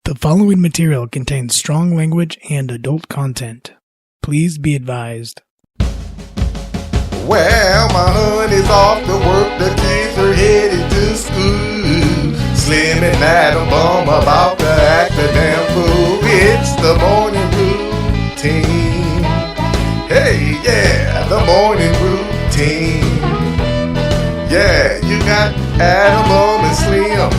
The following material contains strong language and adult content. Please be advised. Well, my honey's off to work, the kids are headed to school. Slim and Adam Bum about to act a damn fool. It's the morning routine. Hey, yeah, the morning routine. Yeah, you got Adam Bum and Slim.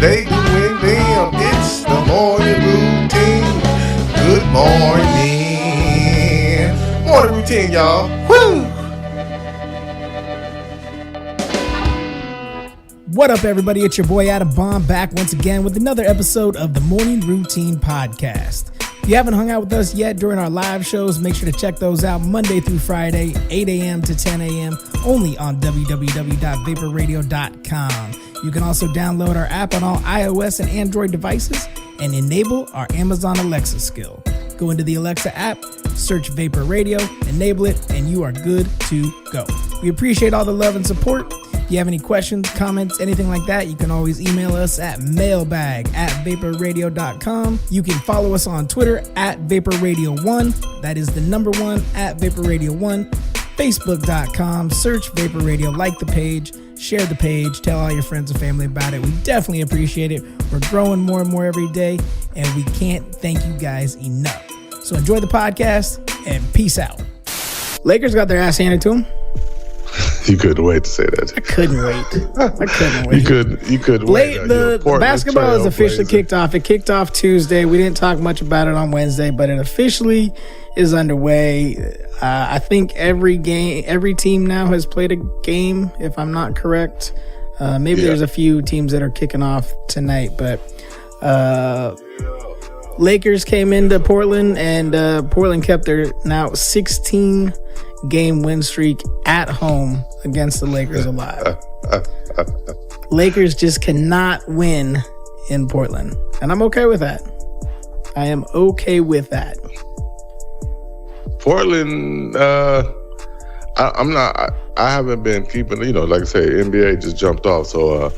They doing them. It's the morning routine. Good morning. Morning routine, y'all. Woo! What up, everybody? It's your boy Adam Bomb back once again with another episode of the Morning Routine Podcast. If you haven't hung out with us yet during our live shows, make sure to check those out Monday through Friday, 8 a.m. to 10 a.m. only on www.vaporradio.com. You can also download our app on all iOS and Android devices and enable our Amazon Alexa skill. Go into the Alexa app, search Vapor Radio, enable it, and you are good to go. We appreciate all the love and support. If you have any questions, comments, anything like that, you can always email us at mailbag@vaporradio.com. You can follow us on Twitter at VaporRadio1. That is the number 1 at VaporRadio1. Facebook.com, search Vapor Radio, like the page, share the page, tell all your friends and family about it. We definitely appreciate it. We're growing more and more every day, and we can't thank you guys enough. So enjoy the podcast, and peace out. Lakers got their ass handed to them. You couldn't wait to say that. I couldn't wait. You couldn't wait. The basketball is officially kicked off. It kicked off Tuesday. We didn't talk much about it on Wednesday, but it officially is underway. I think every team now has played a game, if I'm not correct. Maybe there's a few teams that are kicking off tonight, but Lakers came into Portland, and Portland kept their now 16-game win streak at home against the Lakers alive. Lakers just cannot win in Portland, and I'm okay with that. I am okay with that. Portland, I'm not. I haven't been keeping. Like I say, NBA just jumped off, so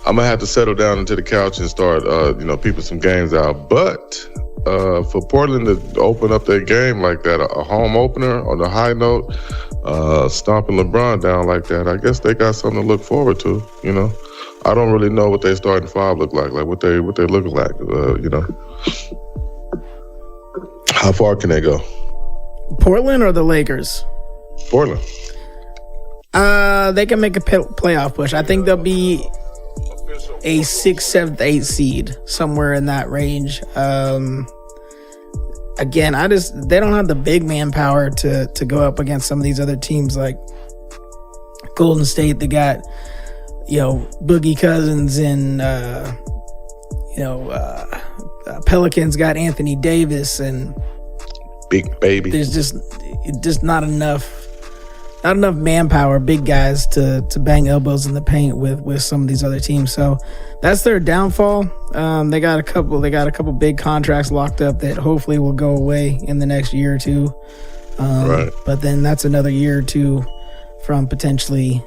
I'm gonna have to settle down into the couch and start, peeping some games out. But for Portland to open up their game like that, a home opener on a high note, stomping LeBron down like that, I guess they got something to look forward to. I don't really know what their starting five look like what they look like. How far can they go? Portland or the Lakers? Portland. They can make a playoff push. I think they'll be a 6th, 7th, 8th seed, somewhere in that range. Again, they don't have the big manpower to go up against some of these other teams like Golden State. They got, Boogie Cousins, and Pelicans got Anthony Davis, and Big Baby. There's just not enough manpower, big guys to bang elbows in the paint with some of these other teams. So that's their downfall. They got a couple big contracts locked up that hopefully will go away in the next year or two. Right. But then that's another year or two from potentially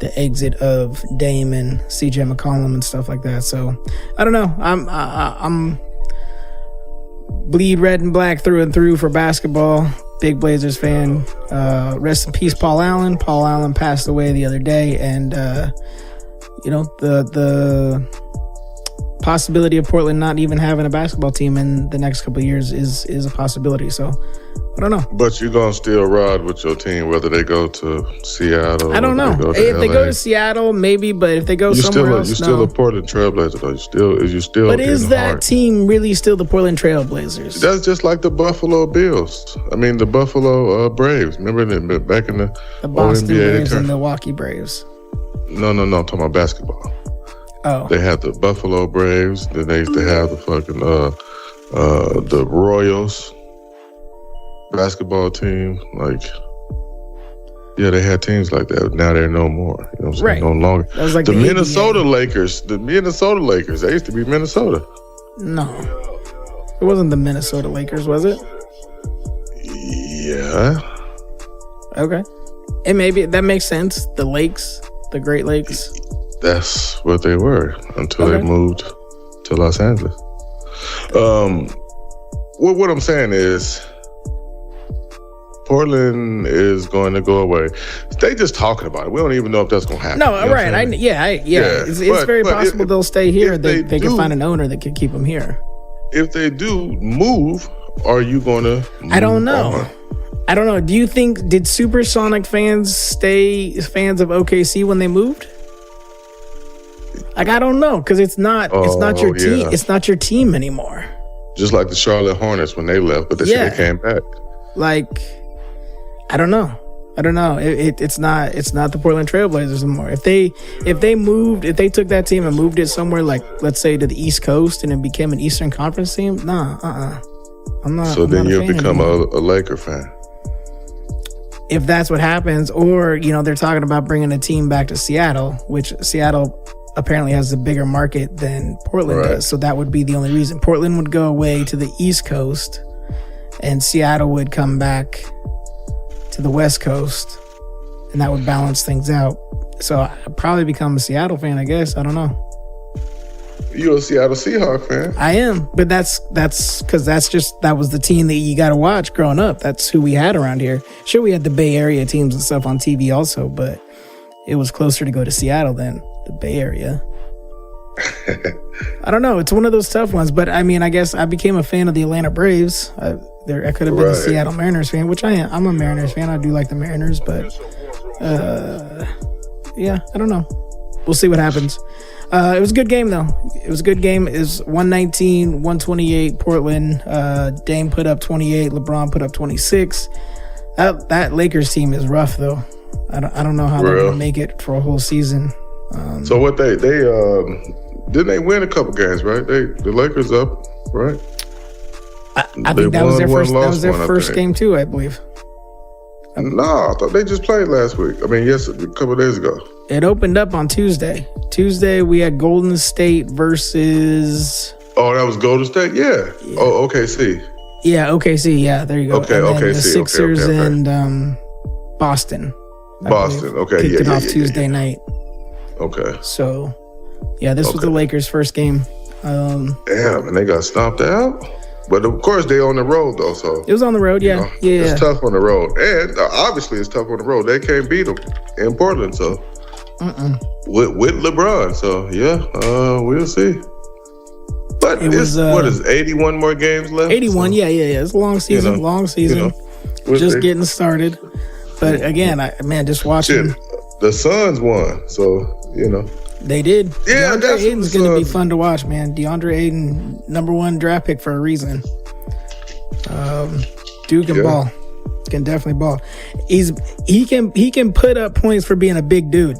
the exit of Dame and CJ McCollum and stuff like that. So I don't know. I'm bleed red and black through and through for basketball. Big Blazers fan. Rest in peace, Paul Allen. Paul Allen passed away the other day, and the possibility of Portland not even having a basketball team in the next couple of years is a possibility. So I don't know. But you're gonna still ride with your team whether they go to Seattle. I don't know. If they go to Seattle, maybe. But if they go somewhere else, you're still a Portland Trailblazer, though. You still. But is that team really still the Portland Trailblazers? That's just like the Buffalo Bills. I mean, the Buffalo Braves. Remember that back in the Boston NBA Braves and Milwaukee Braves. No. I'm talking about basketball. Oh. They had the Buffalo Braves. Then they used to have the fucking the Royals basketball team. They had teams like that. Now they're no more. You know what I'm saying? Right. No longer. That was like the Minnesota Lakers. The Minnesota Lakers. They used to be Minnesota. No. It wasn't the Minnesota Lakers, was it? Yeah. Okay. And maybe that makes sense. The Lakes, the Great Lakes. That's what they were until they moved to Los Angeles. What I'm saying is, Portland is going to go away. They just talking about it. We don't even know if that's going to happen. No, right. It's very possible they'll stay here. They can find an owner that can keep them here. If they do move, are you going to? I don't know. I don't know. Do you think, did Supersonic fans stay fans of OKC when they moved? Like, I don't know, because it's not your team. It's not your team anymore. Just like the Charlotte Hornets when they left, but they said they came back. Like, I don't know. It's not the Portland Trailblazers anymore. If they took that team and moved it somewhere, like, let's say to the East Coast, and it became an Eastern Conference team, I'm not. So then you'll become a Laker fan. If that's what happens, or, they're talking about bringing a team back to Seattle, which Seattle apparently has a bigger market than Portland does. So that would be the only reason. Portland would go away to the East Coast, and Seattle would come back to the West Coast, and that would balance things out. So I'd probably become a Seattle fan, I guess. I don't know. You're a Seattle Seahawks fan. I am, but that's because that was the team that you got to watch growing up. That's who we had around here. Sure, we had the Bay Area teams and stuff on TV also, but it was closer to go to Seattle than the Bay Area. I don't know. It's one of those tough ones, but I mean, I guess I became a fan of the Atlanta Braves. I could have been a Seattle Mariners fan, which I am. I'm a Mariners fan. I do like the Mariners, but I don't know. We'll see what happens. It was a good game, though. It was 119, 128 Portland. Dame put up 28. LeBron put up 26. That Lakers team is rough, though. I don't know how they're going to make it for a whole season. So what they didn't they win a couple games, right? The Lakers up, right? I think that was their first game too, I believe. No, I thought they just played last week. I mean, yes, a couple of days ago. It opened up on Tuesday. Tuesday, we had Golden State versus... Oh, that was Golden State? Yeah. Oh, OKC. Yeah, OKC. Yeah, there you go. Okay, OKC. The Sixers and Boston. Boston, okay. Kicked it off Tuesday night. Okay. So, yeah, this was the Lakers' first game. Damn, and they got stomped out? But of course, they on the road though, so it was on the road. Yeah, It's tough on the road, and obviously it's tough on the road. They can't beat them in Portland, so with LeBron. So we'll see. But what is 81 more games left? 81, so, it's a long season. Just getting started. But again, just watching. The Suns won, so They did. Yeah, DeAndre Ayton's going to be fun to watch, man. DeAndre Ayton, #1 draft pick for a reason. Dude can ball. Can definitely ball. He can put up points for being a big dude.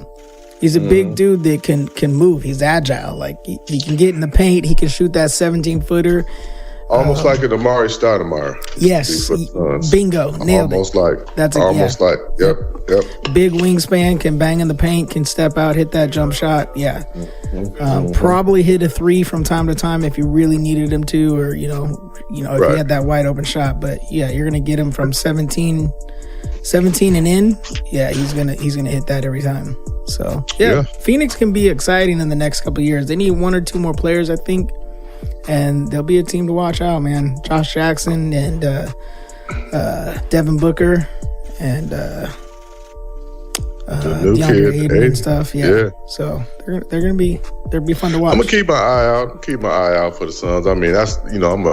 He's a big dude that can move. He's agile. Like he can get in the paint. He can shoot that 17-footer. Almost like an Amari Stoudemire. Yes, bingo, nailed almost it. Like that's it. Almost like yep. Big wingspan, can bang in the paint, can step out, hit that jump shot. Yeah, probably hit a 3 from time to time if you really needed him to, or if he had that wide open shot. But yeah, you're gonna get him from 17 and in. Yeah, he's gonna hit that every time. So yeah, Phoenix can be exciting in the next couple of years. They need 1 or 2 more players, I think. And there'll be a team to watch out, man. Josh Jackson and Devin Booker and DeAndre Ayton and stuff. Yeah. So they'll be fun to watch. I'm gonna keep my eye out. Keep my eye out for the Suns. I mean, that's I'm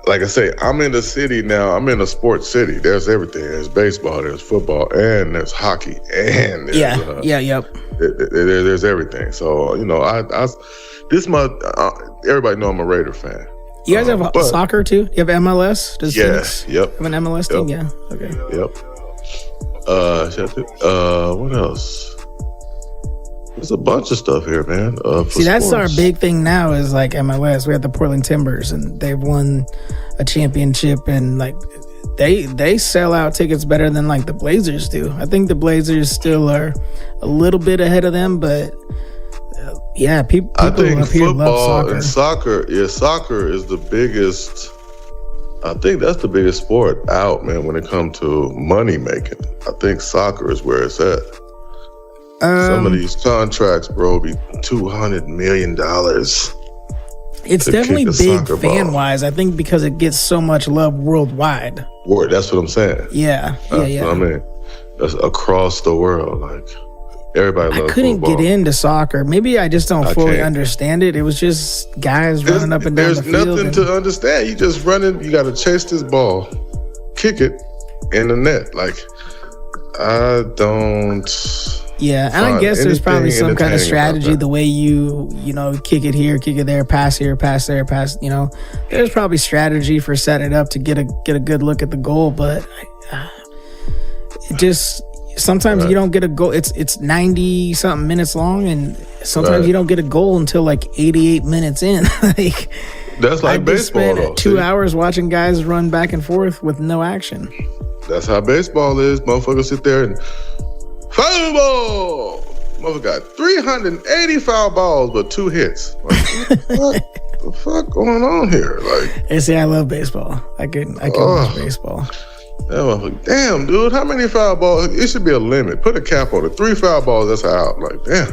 like I say, I'm in the city now. I'm in a sports city. There's everything. There's baseball. There's football, and there's hockey, and there's everything. So this month, everybody know I'm a Raider fan. You guys have soccer too? You have MLS? Yes. Yep. Have an MLS team? Yeah. Okay. Yep. What else? There's a bunch of stuff here, man. See, that's our big thing now is like MLS. We have the Portland Timbers, and they've won a championship, and like they sell out tickets better than like the Blazers do. I think the Blazers still are a little bit ahead of them, but people I think up here love soccer. soccer. And soccer is the biggest. I think that's the biggest sport out, man, when it comes to money making. I think soccer is where it's at. Some of these contracts, bro, be $200 million. It's the definitely kick of big soccer fan ball. wise. I think because it gets so much love worldwide. Word, that's what I'm saying. Yeah. That's what I mean. That's across the world. Like, everybody loves I couldn't football. get into soccer. Maybe I just don't fully can't. understand it. It was just guys running up and down the field. There's nothing to understand. You just running. You got to chase this ball, kick it in the net. Like, I don't. Yeah, and I guess there's probably some kind of entertaining strategy, about the way you kick it here, kick it there, pass here, pass there, pass. There's probably strategy for setting it up to get a good look at the goal, but it just sometimes you don't get a goal. It's 90 something minutes long, and sometimes you don't get a goal until like 88 minutes in. Like, that's like I just baseball. spent Though. 2 hours watching guys run back and forth with no action. That's how baseball is. Motherfuckers sit there and foul ball. Motherfucker got 380 foul balls but 2 hits. Like, what the fuck going on here? Like, And see, I love baseball. I can watch baseball. that motherfucker, damn, dude, how many foul balls? It should be a limit. Put a cap on it. 3 foul balls, that's out. Like, damn.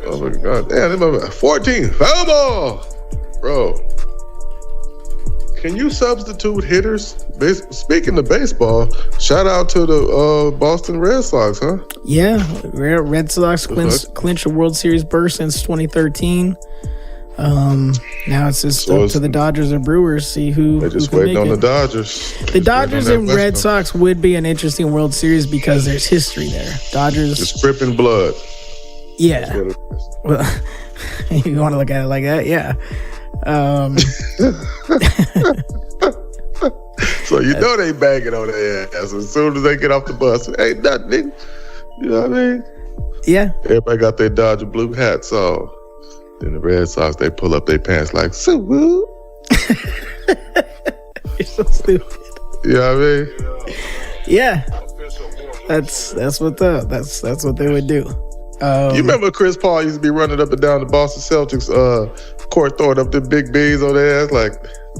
Oh my God, damn, that motherfucker, 14 foul ball, bro. Can you substitute hitters? Speaking of baseball, shout out to the Boston Red Sox, huh? Yeah, Red Sox clinch a World Series berth since 2013. Now it's just up to the Dodgers or Brewers. See who. They're just who can waiting make on it. the Dodgers. The Dodgers and Red Sox would be an interesting World Series because there's history there. Dodgers. It's dripping blood. Yeah. Well, you want to look at it like that? Yeah. So you know they banging on their ass as soon as they get off the bus. Ain't nothing. You know what I mean? Yeah. Everybody got their Dodger blue hats on. Then the Red Sox, they pull up their pants like, so woo. You're so stupid. You know what I mean? Yeah. That's what they would do. You remember Chris Paul used to be running up and down the Boston Celtics court, throwing up the big bees on their ass like,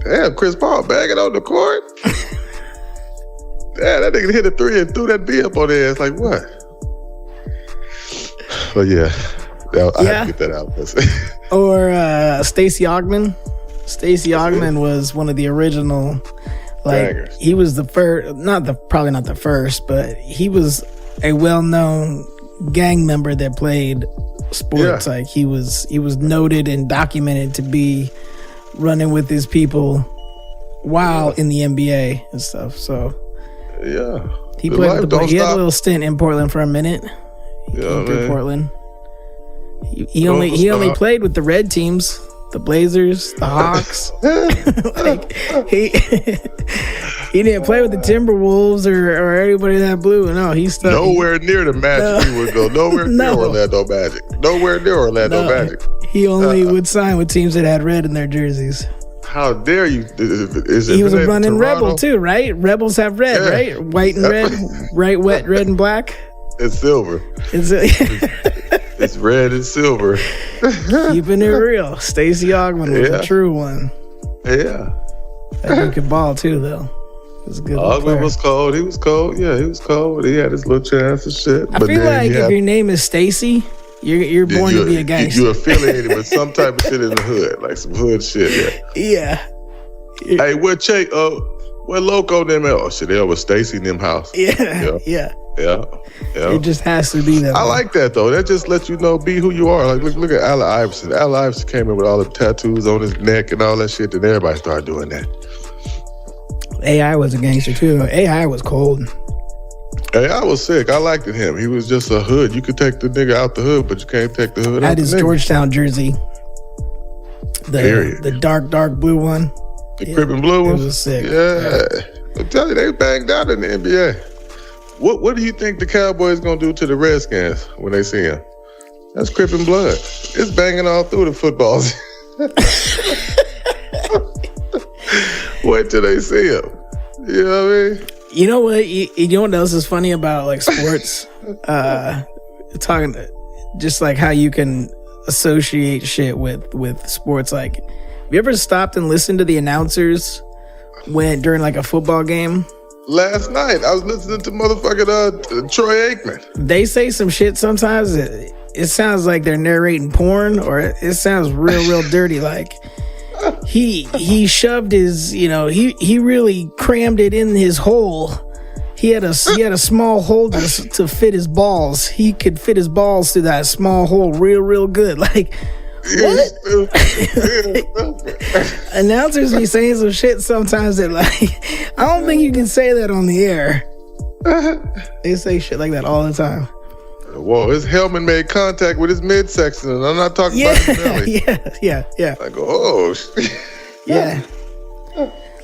damn, Chris Paul banging on the court? Damn, that nigga hit a 3 and threw that bee up on their ass like, what? But yeah, I had to get that out. Or Stacey Augmon. Stacey Augmon was one of the original, like, bangers. He was the first, probably not the first, but he was a well-known gang member that played sports. Yeah. Like, he was noted and documented to be running with his people while in the NBA and stuff. So yeah, he played. He had a little stint in Portland for a minute. He came through Portland. He only played with the red teams, the Blazers, the Hawks. Like, he didn't play with the Timberwolves or anybody that blue. No, he stuck nowhere near the Magic. He would go nowhere near Orlando Magic. Nowhere near Orlando Magic. He only would sign with teams that had red in their jerseys. How dare you? He was a running Rebel too, right? Rebels have red, right? White and red, right? Wet, red and black. It's silver. It's red and silver. Keeping it real. Stacey Augmon was a true one. Yeah. That dude could ball too, though. He was a good Augmon was cold. He was cold. Yeah, he was cold. He had his little chance and shit. I feel like if your name is Stacey, you're born to be a gangster. You're affiliated with some type of shit in the hood, like some hood shit. Yeah. Hey, what Loco them at? Oh shit, they over Stacey in them house. Yeah. It just has to be that. I like that though. That just lets you know, be who you are. Like look at Allen Iverson. Allen Iverson came in with all the tattoos on his neck and all that shit, and everybody started doing that. AI was a gangster too. AI was cold. AI was sick. I liked him. He was just a hood. You could take the nigga out the hood, but you can't take the hood out the nigga. I had his Georgetown jersey. The dark blue one. The Crippin' blue one? It was sick. Yeah. I'm telling you, they banged out in the NBA. What do you think the Cowboys gonna do to the Redskins when they see him? That's Crippin' blood. It's banging all through the footballs. Wait till they see him. You know what I mean? You know what? You know what else is funny about like sports? Talking just like how you can associate shit with sports. Like, have you ever stopped and listened to the announcers during like a football game? Last night, I was listening to motherfucking Troy Aikman. They say some shit sometimes. it sounds like they're narrating porn, or it sounds real dirty. Like he shoved his, he really crammed it in his hole. He had a small hole to fit his balls. He could fit his balls through that small hole real good. Like, what? Announcers be saying some shit sometimes that, like, I don't think you can say that on the air. They say shit like that all the time. Whoa, his helmet made contact with his midsection, and I'm not talking about his belly. Yeah. I go, oh, shit. Yeah.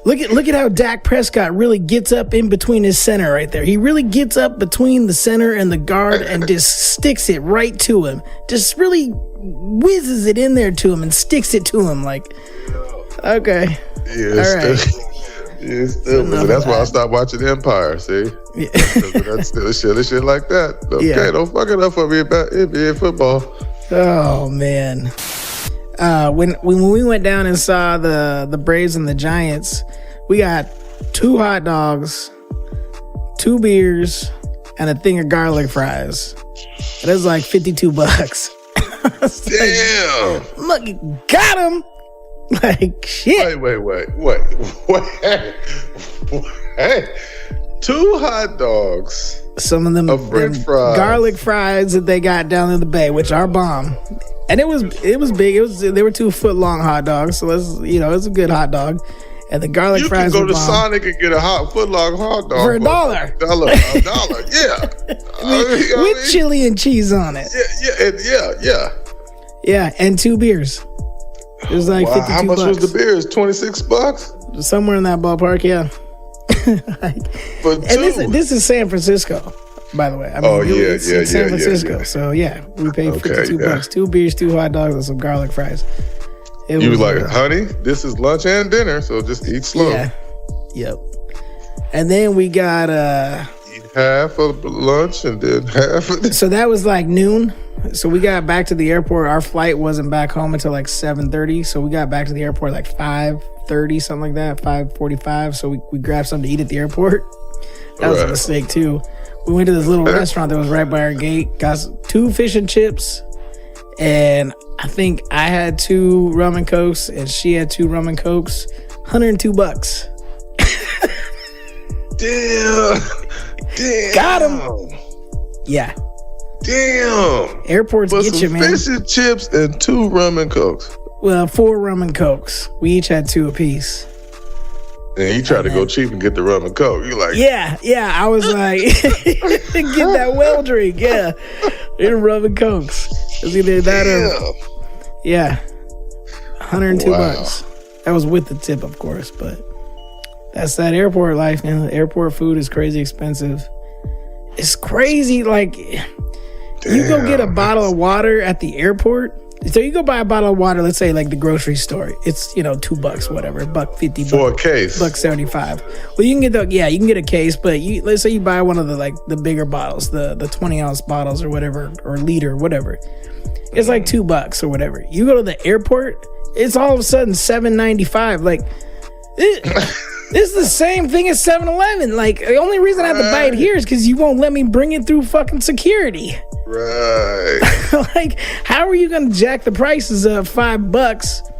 Look at how Dak Prescott really gets up in between his center right there. He really gets up between the center and the guard and just sticks it right to him. Just really whizzes it in there to him and sticks it to him. Like, okay. Yeah, all right. That's why I stopped watching Empire, see? Yeah. That's still shit like that. Okay, don't fuck it up for me about NBA football. Oh, man. When we went down and saw the Braves and the Giants, we got 2 hot dogs, 2 beers, and a thing of garlic fries. That was like $52. Damn! Like, look, got him! Like, shit. Wait. Hey, 2 hot dogs. Some of them French fries. Garlic fries that they got down in the Bay, which are bomb. And it was big. They were 2 foot long hot dogs, so it's a good hot dog. And the garlic fries were bomb. You can go to Sonic and get a foot long hot dog for $1. $1, yeah. With chili and cheese on it. Yeah. Yeah, and 2 beers. It was like $52. How much was the beers? $26? Somewhere in that ballpark, yeah. For 2. And this is San Francisco, by the way. I mean, it's San Francisco. So yeah, we paid $52. 2 beers, 2 hot dogs, and some garlic fries. You was like, honey, this is lunch and dinner, so just eat slow. Yeah. Yep. And then we got eat half of lunch and then half of So that was like noon. So we got back to the airport. Our flight wasn't back home until like 7:30. So we got back to the airport like 5:30, something like that, 5:45. So we grabbed something to eat at the airport. That was a mistake too. We went to this little restaurant that was right by our gate. Got 2 fish and chips. And I think I had 2 rum and cokes and she had 2 rum and cokes. $102. Damn. Got him. Yeah. Damn. Airports get you, man. Fish and chips and 2 rum and cokes. Well, 4 rum and cokes. We each had 2 apiece. And you tried to go cheap and get the rum and coke. You like, yeah. I was like, get that well drink. Yeah, and rum and cokes. It was either that or $102. That was with the tip, of course. But that's that airport life, man. Airport food is crazy expensive. It's crazy. Like, you go get a bottle of water at the airport. So you go buy a bottle of water, let's say like the grocery store. It's, $2, whatever, $1.50 for a case, $1.75. Well, you can get you can get a case, but let's say you buy one of the bigger bottles, the 20-ounce bottles or whatever, or liter, whatever. It's like $2 or whatever. You go to the airport, it's all of a sudden $7.95. Like, this is the same thing as 7-Eleven. Like, the only reason I have to buy it here is because you won't let me bring it through fucking security. Right. Like, how are you going to jack the prices up $5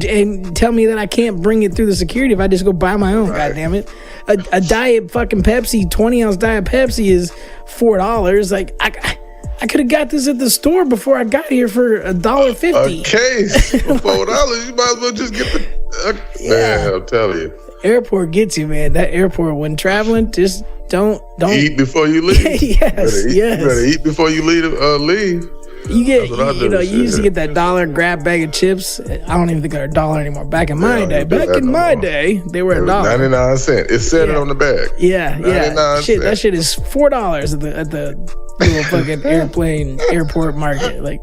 and tell me that I can't bring it through the security if I just go buy my own? Right. God damn it. A diet fucking Pepsi, 20-ounce diet Pepsi is $4. Like, I could have got this at the store before I got here for $1.50. A case for $4. You might as well just get the... Man, I'll tell you. Airport gets you, man. That airport, when traveling, just don't eat before you leave. Yes. You better eat before you leave. You get, you used to get that $1 grab bag of chips. I don't even think they're $1 anymore. Back in my day, they were $1. 99 cents. It said it on the bag. Yeah. Shit, that shit is $4 at the little fucking airport market. Like,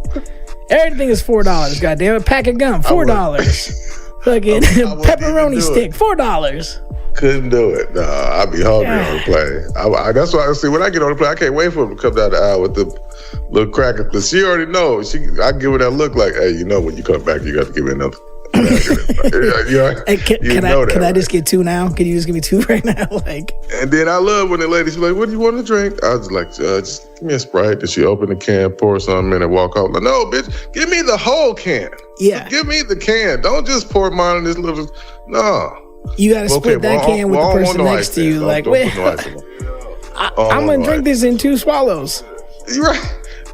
everything is $4. Goddamn it, pack of gum, $4. Fucking pepperoni stick, $4. Couldn't do it. Nah, I'd be hungry on the plane. That's why I see when I get on the plane, I can't wait for him to come down the aisle with the little cracker. But she already knows. I give her that look like, hey, when you come back, you got to give me another Hey, can I just get 2 now? Can you just give me 2 right now? Like, and then I love when the lady's like, "What do you want to drink?" I was like, "Just give me a Sprite." And she opened the can, pour something in, and walk out. Like, no, bitch, give me the whole can. Yeah, give me the can. Don't just pour mine in this little. No, you got to split that can with the person next to you. Like, wait, I'm gonna drink this in 2 swallows.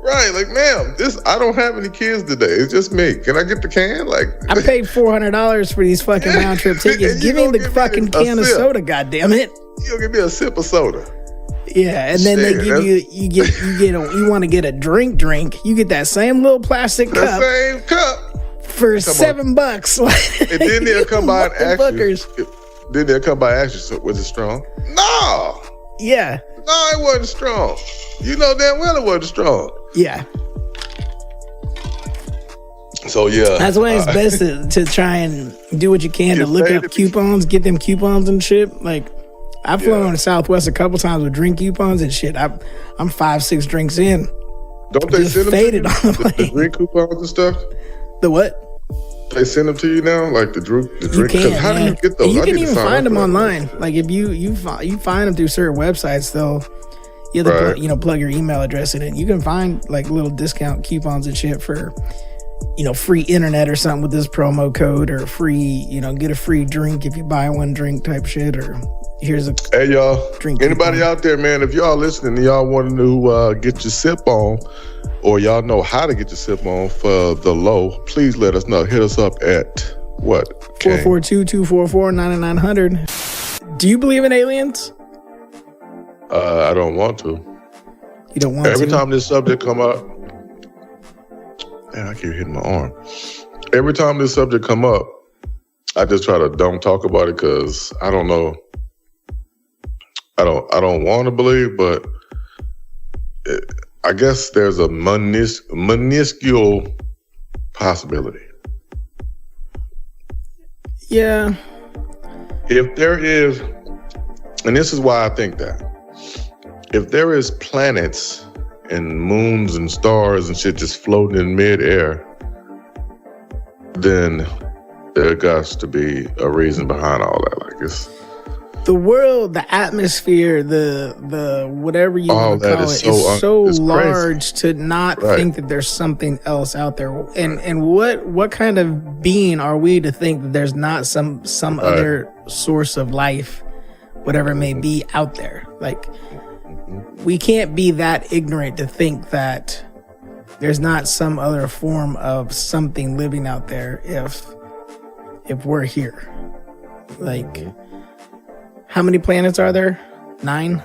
Right, like, ma'am, I don't have any kids today. It's just me. Can I get the can? Like, I paid $400 for these fucking round trip tickets. Give me the fucking can of soda, goddammit. You'll give me a sip of soda. Yeah, and then they give you want to get a drink. You get that same little plastic cup. The same cup for $7. And then they'll come by and ask you. Then they'll come by and ask you, so was it strong? No. Yeah. No, it wasn't strong. You know damn well it wasn't strong. Yeah. So yeah, that's why it's best to try and do what you can to look up coupons, get them coupons and shit. Like, I've flown on Southwest a couple times with drink coupons and shit. I'm 5-6 drinks in. Don't they send them faded to you? The drink coupons and stuff? The what? They send them to you now, like the drink. You can, how do you get those? You can even find them online. Like, if you find them through certain websites, you have to plug your email address in it. You can find like little discount coupons and shit for, free internet or something with this promo code, or free, get a free drink if you buy one drink type shit, or here's a hey y'all drink. Anybody coupon out there, man? If y'all listening and y'all want to get your sip on, or y'all know how to get your sip on for the low, please let us know. Hit us up at what? 442-244-9900. Do you believe in aliens? I don't want to. You don't want to? Every time this subject come up, man, I keep hitting my arm. Every time this subject come up, I just try to don't talk about it because I don't know. I don't want to believe, but I guess there's a minuscule possibility. Yeah. If there is, and this is why I think that, if there is planets and moons and stars and shit just floating in midair, then there has to be a reason behind all that. Like, it's the world, the atmosphere, the whatever you want to call it, is so large to not think that there's something else out there. And what kind of being are we to think that there's not some other source of life, whatever it may be, out there? Like, we can't be that ignorant to think that there's not some other form of something living out there if we're here. Like, how many planets are there? 9?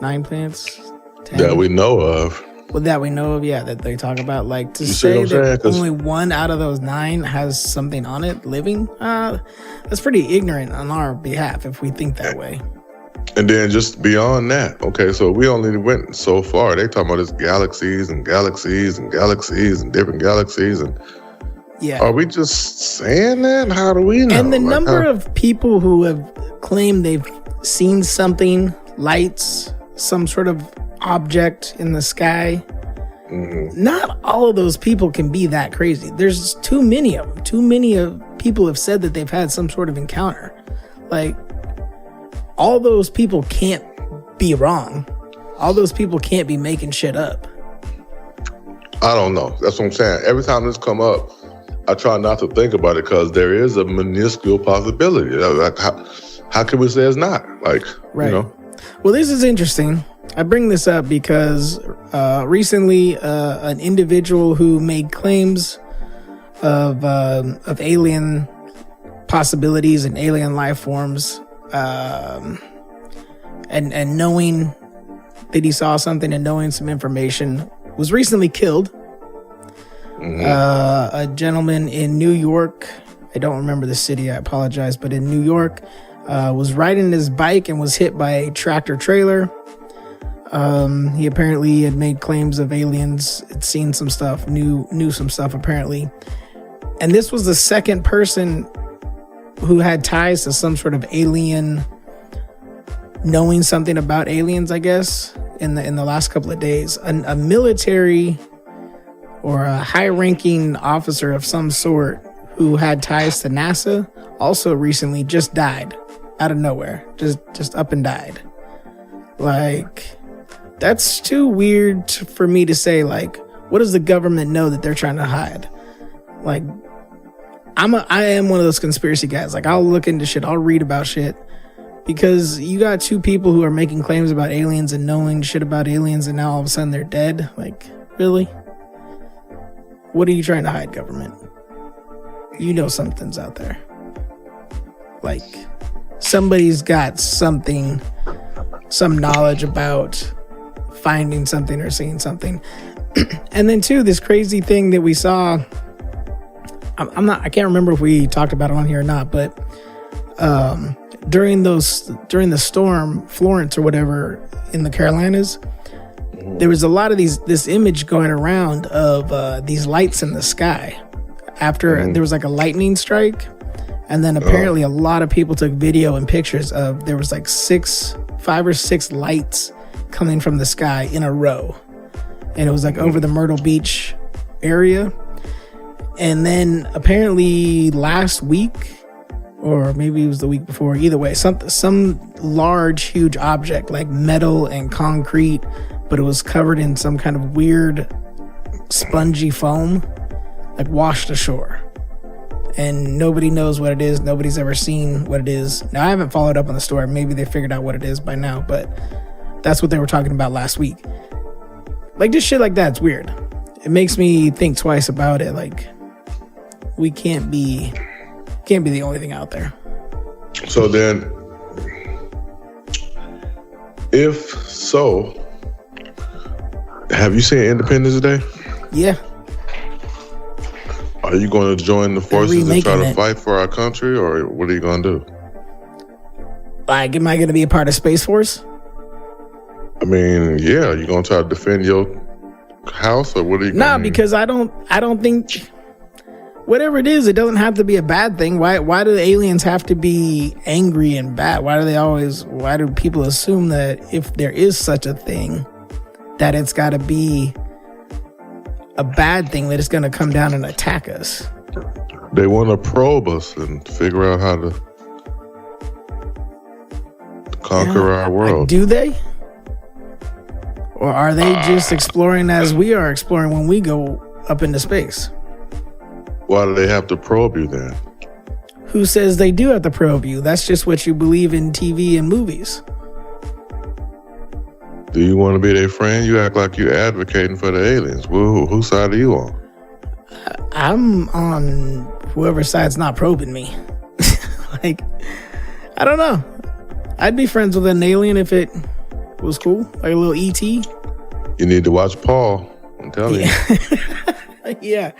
9 planets? 10? That we know of. Well, that we know of, yeah, that they talk about. Like, to say that only 1 out of those 9 has something on it living, that's pretty ignorant on our behalf if we think that way. And then just beyond that, okay, so we only went so far. They talking about this galaxies and galaxies and galaxies and different galaxies. And yeah, are we just saying that? How do we know? And the number of people who have claimed they've seen something, lights, some sort of object in the sky. Mm-hmm. Not all of those people can be that crazy. There's too many of them. Too many of people have said that they've had some sort of encounter. Like, all those people can't be wrong. All those people can't be making shit up. I don't know. That's what I'm saying. Every time this come up, I try not to think about it because there is a minuscule possibility. Like, how can we say it's not? Like, right. Well, this is interesting. I bring this up because recently an individual who made claims of alien possibilities and alien life forms, and knowing that he saw something and knowing some information, was recently killed. Mm-hmm. A gentleman in New York, I don't remember the city, I apologize, but in New York, was riding his bike and was hit by a tractor trailer. He apparently had made claims of aliens, had seen some stuff, knew some stuff apparently. And this was the second person who had ties to some sort of alien, knowing something about aliens, I guess, in the last couple of days. A military or a high-ranking officer of some sort who had ties to NASA also recently just died out of nowhere. Just up and died. Like, that's too weird for me to say. Like, what does the government know that they're trying to hide? Like, I am one of those conspiracy guys. Like, I'll look into shit. I'll read about shit. Because you got two people who are making claims about aliens and knowing shit about aliens, and now all of a sudden they're dead. Like, really? What are you trying to hide, government? You know something's out there. Like, somebody's got something, some knowledge about finding something or seeing something. And then too, this crazy thing that we saw, I can't remember if we talked about it on here or not, but during the storm, Florence or whatever in the Carolinas, there was a lot of this image going around of these lights in the sky after there was like a lightning strike. And then apparently a lot of people took video and pictures of, there was like 5 or 6 lights coming from the sky in a row. And it was like over the Myrtle Beach area. And then apparently last week, or maybe it was the week before, either way, some large, huge object like metal and concrete, but it was covered in some kind of weird spongy foam, like washed ashore. And nobody knows what it is. Nobody's ever seen what it is. Now, I haven't followed up on the story. Maybe they figured out what it is by now, but that's what they were talking about last week. Like, just shit like that, it's weird. It makes me think twice about it. Like, we can't be the only thing out there. So then, if so, have you seen Independence Day? Yeah. Are you going to join the forces and try to fight for our country, or what are you going to do? Like, am I going to be a part of Space Force? I mean, yeah. You going to try to defend your house, or what are you? Nah, because I don't think, whatever it is, it doesn't have to be a bad thing. Why do the aliens have to be angry and bad? Why do people assume that if there is such a thing, that it's got to be a bad thing, that it's going to come down and attack us? They want to probe us and figure out how to conquer our world. Do they? Or are they just exploring as we are exploring when we go up into space? Why do they have to probe you then? Who says they do have to probe you? That's just what you believe in TV and movies. Do you want to be their friend? You act like you're advocating for the aliens. Whose side are you on? I'm on whoever's side's not probing me. Like, I don't know. I'd be friends with an alien if it was cool. Like a little ET. You need to watch Paul. I'm telling you. Yeah.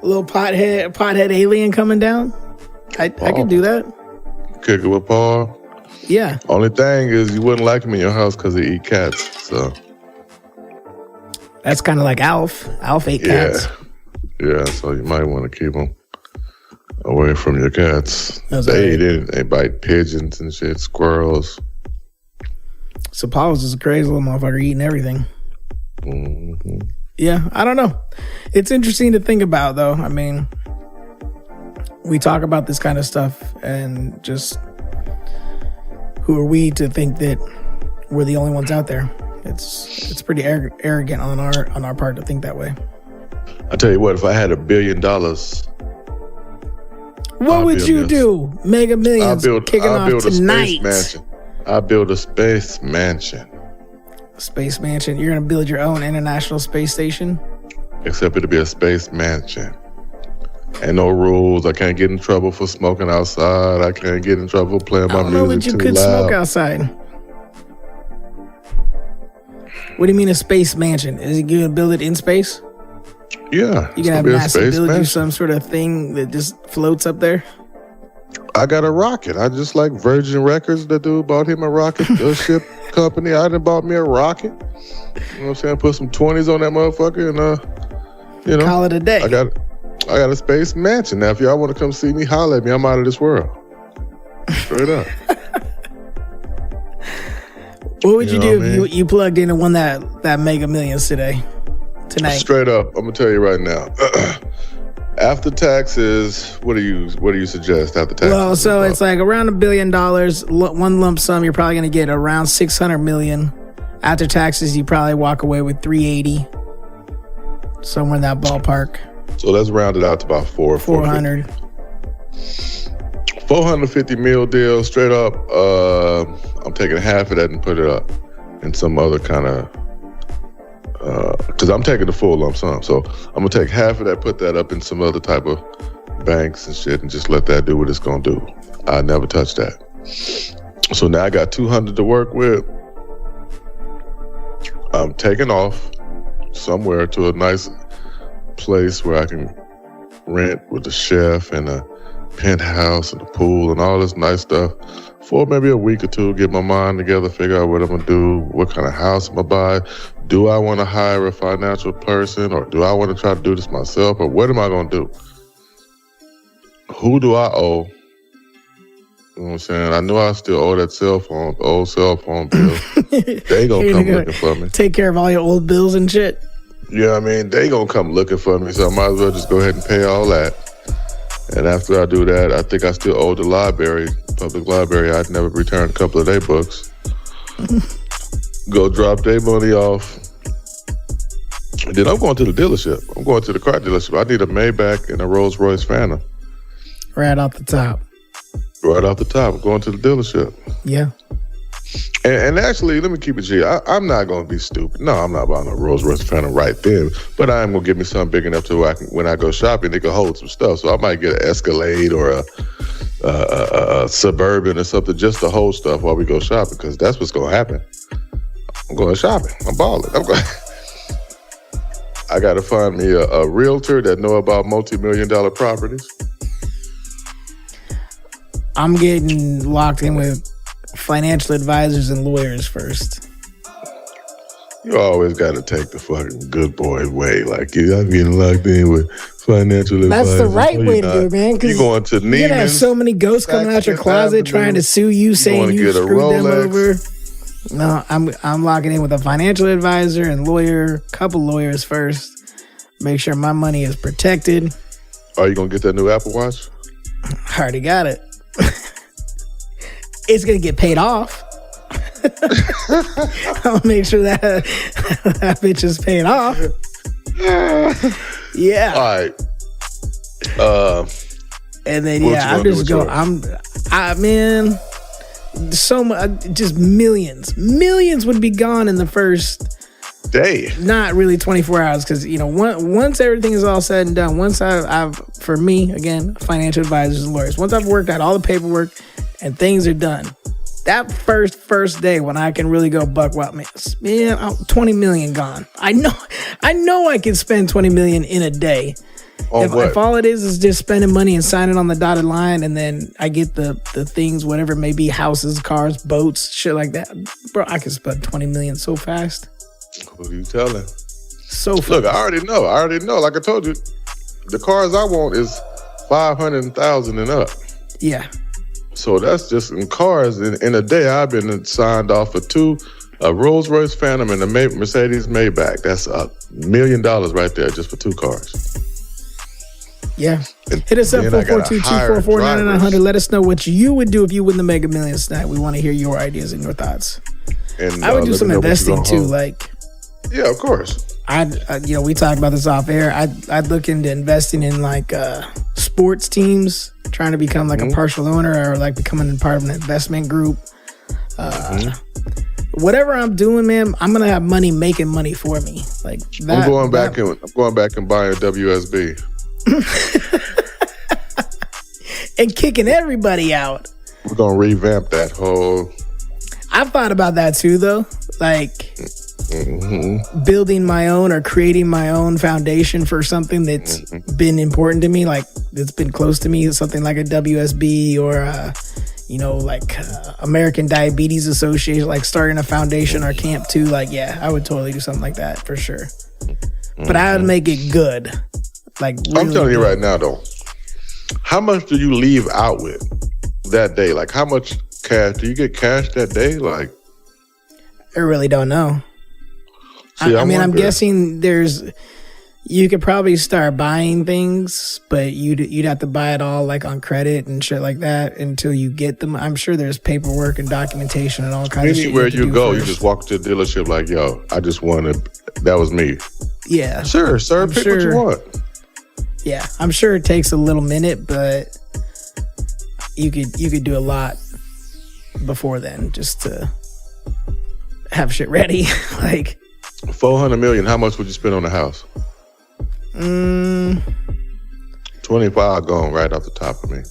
A little pothead alien coming down. I could do that. Kick it with Paul. Yeah. Only thing is, you wouldn't like him in your house because he eat cats. So that's kind of like Alf. Alf ate cats. Yeah. So you might want to keep him away from your cats. They eat it. They bite pigeons and shit, squirrels. So Paul's just a crazy little motherfucker eating everything. Mm-hmm. Yeah, I don't know. It's interesting to think about, though. I mean, we talk about this kind of stuff, and just who are we to think that we're the only ones out there? It's pretty arrogant on our part to think that way. I tell you what, if I had $1 billion, what would you do? Mega Millions kicking off tonight. I'll build a space mansion. Space mansion? You're going to build your own International Space Station? Except it'll be a space mansion. Ain't no rules. I can't get in trouble for smoking outside. I can't get in trouble for playing my music too loud. I don't know that you could smoke outside. What do you mean a space mansion? Is he going to build it in space? Yeah. You going to have NASA build you some sort of thing that just floats up there? I got a rocket. I just like Virgin Records. The dude bought him a rocket ship company. I done bought me a rocket. You know what I'm saying? Put some 20s on that motherfucker and call it a day. I got a space mansion. Now if y'all want to come see me, holler at me. I'm out of this world. Straight up. What would you do if you plugged in and won that Mega Millions tonight? Straight up, I'm gonna tell you right now. After taxes, what do you suggest after taxes? Well, so it's like around $1 billion, one lump sum. You're probably going to get around 600 million. After taxes, you probably walk away with 380, somewhere in that ballpark. So let's round it out to about 400. 450 mil deal straight up. I'm taking half of that and put it up in some other kind of. Because I'm taking the full lump sum, so I'm gonna take half of that, put that up in some other type of banks and shit, and just let that do what it's gonna do. I never touch that. So now I got 200 to work with. I'm taking off somewhere to a nice place where I can rent with a chef and a penthouse and a pool and all this nice stuff for maybe a week or two, get my mind together, figure out what I'm gonna do, what kind of house I'm gonna buy. Do I want to hire a financial person, or do I want to try to do this myself, or what am I gonna do? Who do I owe? You know what I'm saying? I know I still owe that old cell phone bill. They gonna come looking for me. Take care of all your old bills and shit. Yeah, I mean, they gonna come looking for me, so I might as well just go ahead and pay all that. And after I do that, I think I still owe the library, public library. I'd never returned a couple of their books. Go drop their money off. And then I'm going to the dealership. I'm going to the car dealership. I need a Maybach and a Rolls Royce Phantom. Right off the top. Right off the top. I'm going to the dealership. Yeah. And actually, let me keep it G. I'm not going to be stupid. No, I'm not buying a Rolls Royce Phantom right then. But I am going to get me something big enough to where when I go shopping, it can hold some stuff. So I might get an Escalade or a Suburban or something just to hold stuff while we go shopping, because that's what's going to happen. I'm going shopping. I'm balling. I got to find me a realtor that know about multi-million-dollar properties. I'm getting locked in with financial advisors and lawyers first. You always got to take the fucking good boy way. Like, I'm getting locked in with financial advisors. That's the right way to do it, man. You're going to Neiman's. You're gonna have so many ghosts coming out your closet trying to sue you, saying you screwed them over. No, I'm locking in with a financial advisor and lawyer, couple lawyers first. Make sure my money is protected. Are you gonna get that new Apple Watch? I already got it. It's gonna get paid off. I'll make sure that bitch is paid off. Yeah. All right. And then I'm just going. Man, so much, just millions would be gone in the first day. Not really 24 hours, because once everything is all said and done, once I've for me again, financial advisors and lawyers, once I've worked out all the paperwork and things are done, that first day when I can really go buck wild, man, 20 million gone. I know I can spend 20 million in a day. If all it is just spending money and signing on the dotted line, and then I get the things, whatever it may be, houses, cars, boats, shit like that, bro, I can spend 20 million so fast. Who are you telling? So fast. Look, I already know. Like I told you, the cars I want is 500,000 and up. Yeah. So that's just in cars. In a day, I've been signed off for two, a Rolls Royce Phantom and a Mercedes Maybach. That's $1 million right there just for two cars. Yeah. Hit us up 442-244-9900. Let us know what you would do if you win the Mega Millions tonight. We want to hear your ideas and your thoughts. And I would do some investing too, like. Yeah, of course. We talked about this off air. I'd look into investing in like sports teams, trying to become like a partial owner, or like becoming part of an investment group. Whatever I'm doing, man, I'm gonna have money making money for me. Like that, I'm going back and buying a WSB and kicking everybody out. We're gonna revamp that whole. I've thought about that too, though. Like building my own or creating my own foundation for something that's been important to me, like that's been close to me, something like a WSB or American Diabetes Association, like starting a foundation or camp too. Like, yeah, I would totally do something like that for sure. But I would make it good. Like, really I'm telling you right now, though, how much do you leave out with that day? Like, how much cash do you get cash that day? Like, I really don't know. See, I'm guessing there's You could probably start buying things, but you'd have to buy it all like on credit and shit like that until you get them. I'm sure there's paperwork and documentation and all kinds of shit. Anywhere you go, you just walk to the dealership like, yo, I just wanted, that was me. Yeah. Sure, sir, pick what you want. Yeah, I'm sure it takes a little minute, but you could do a lot before then just to have shit ready. Like $400 million, how much would you spend on the house? 25 going right off the top of me.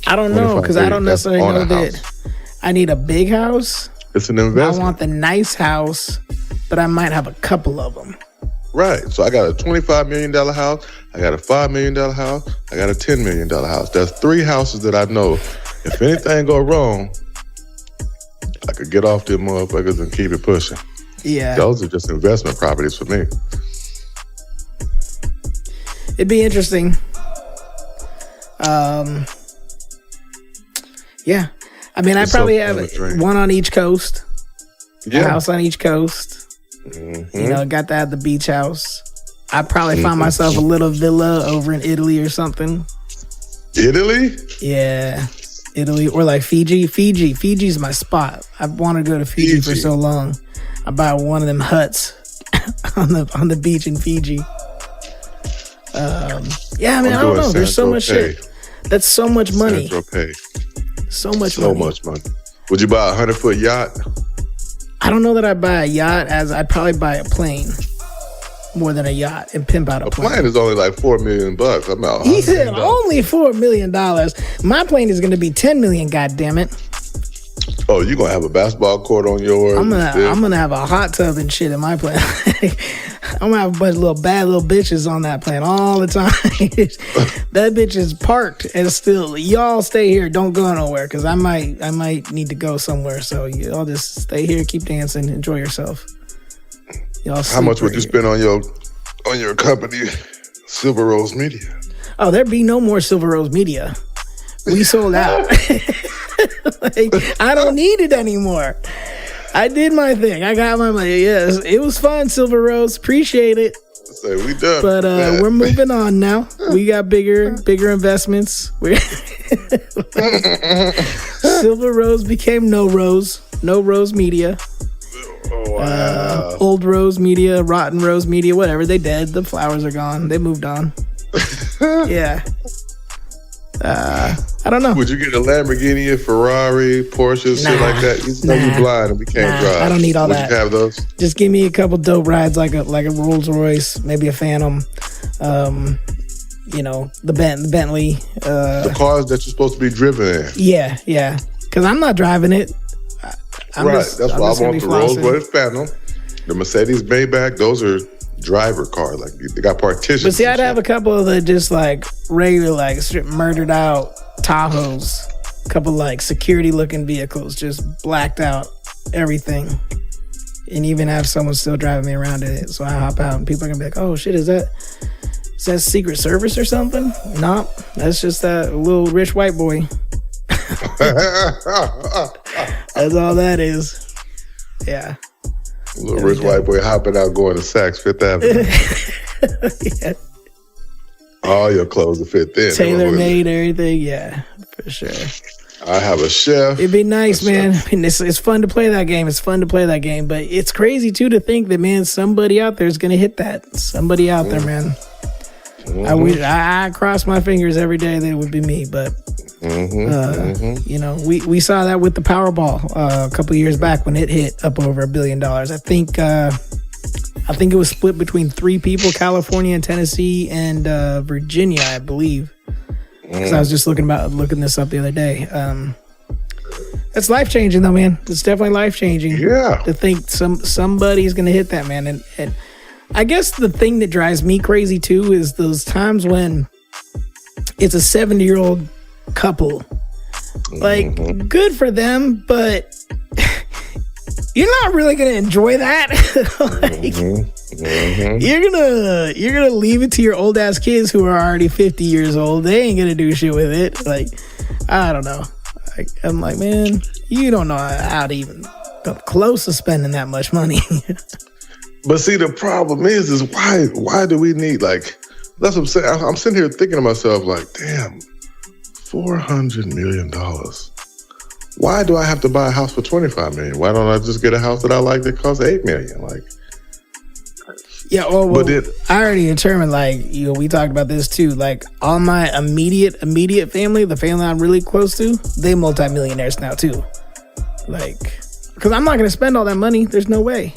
I don't know, because I don't necessarily know that I need a big house. It's an investment. I want the nice house, but I might have a couple of them. Right. So I got a $25 million house. I got a $5 million house. I got a $10 million house. That's 3 houses that I know if anything go wrong, I could get off them motherfuckers and keep it pushing. Yeah. Those are just investment properties for me. It'd be interesting. Yeah. I mean, I probably have one on each coast. Yeah. A house on each coast. Mm-hmm. You know, got to have the beach house. I'd probably find myself a little villa over in Italy or something. Italy? Yeah. Italy or like Fiji. Fiji's my spot. I want to go to Fiji for so long. I buy one of them huts on the beach in Fiji. Yeah, I mean, I don't know. There's so much shit. That's so much money. So much money. Would you buy a 100-foot yacht? I don't know that I'd buy a yacht, as I'd probably buy a plane more than a yacht and pimp out a plane. A plane is only like $4 million. I'm out. He said only $4 million. My plane is going to be $10 million. God damn it. Oh, you gonna have a basketball court on yours? I'm gonna have a hot tub and shit in my plane. I'm gonna have a bunch of bad little bitches on that plane all the time. That bitch is parked and still, y'all stay here, don't go nowhere, because I might need to go somewhere. So y'all just stay here, keep dancing, enjoy yourself. Y'all. How much would you spend on your company, Silver Rose Media? Oh, there'd be no more Silver Rose Media. We sold out. Like, I don't need it anymore. I did my thing. I got my money. Yes, it was fun, Silver Rose. Appreciate it. So we done. But we're moving on now. We got bigger investments. Silver Rose became No Rose Media. Oh, wow. Old Rose Media, Rotten Rose Media, whatever. They dead. The flowers are gone. They moved on. Yeah. I don't know. Would you get a Lamborghini, a Ferrari, Porsche, shit like that? You know you blind and we can't drive. I don't need all that. Would you have those? Just give me a couple dope rides, like a Rolls Royce, maybe a Phantom. The Bentley. The cars that you're supposed to be driven in. Yeah. Because I'm not driving it. That's why I want the Rolls Royce Phantom, the Mercedes Maybach. Those are driver car, like they got partitions. But see, I'd have a couple of the just like regular, like murdered out Tahoes, a couple like security looking vehicles, just blacked out everything, and even have someone still driving me around in it. So I hop out and people are gonna be like, "Oh shit, is that Secret Service or something?" Nope, that's just that little rich white boy. That's all that is. Yeah. Little rich white boy hopping out going to Saks Fifth Avenue. Yeah. All your clothes will fit there. Tailor made, everything. Yeah, for sure. I have a chef. It'd be nice, man. I mean, it's fun to play that game. But it's crazy too to think that, man, somebody out there is gonna hit that. Somebody out there, man. Mm-hmm. I cross my fingers every day that it would be me, but we saw that with the Powerball a couple of years back when it hit up over $1 billion. I think it was split between 3 people: California and Tennessee and Virginia, I believe. Because I was just looking this up the other day. That's life changing, though, man. It's definitely life changing. Yeah. To think somebody's gonna hit that, man, and I guess the thing that drives me crazy too is those times when it's a 70-year-old couple. Like, good for them, but you're not really gonna enjoy that. You're gonna leave it to your old ass kids who are already 50 years old. They ain't gonna do shit with it. Like, I don't know. I'm like, man, you don't know how to even come close to spending that much money. But see, the problem is why do we need, like, that's what I'm saying. I'm sitting here thinking to myself, like, damn, $400 million. Why do I have to buy a house for $25 million? Why don't I just get a house that I like that costs $8 million? Like, yeah, well, I already determined, like, we talked about this too. Like, all my immediate family, the family I'm really close to, they multimillionaires now too. Like, because I'm not going to spend all that money. There's no way.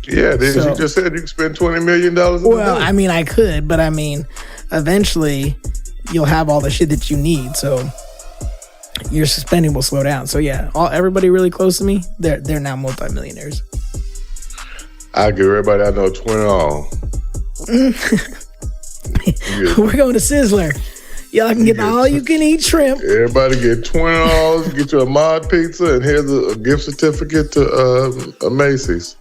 Yeah, you just said you can spend $20 million. Well, I mean, I could, but I mean, eventually you'll have all the shit that you need. So your spending will slow down. So yeah, everybody really close to me, they're now multimillionaires. I give everybody I know $20. We're going to Sizzler. Y'all can get the all-you-can-eat shrimp. Everybody get $20, get you a mod pizza, and here's a gift certificate to Macy's.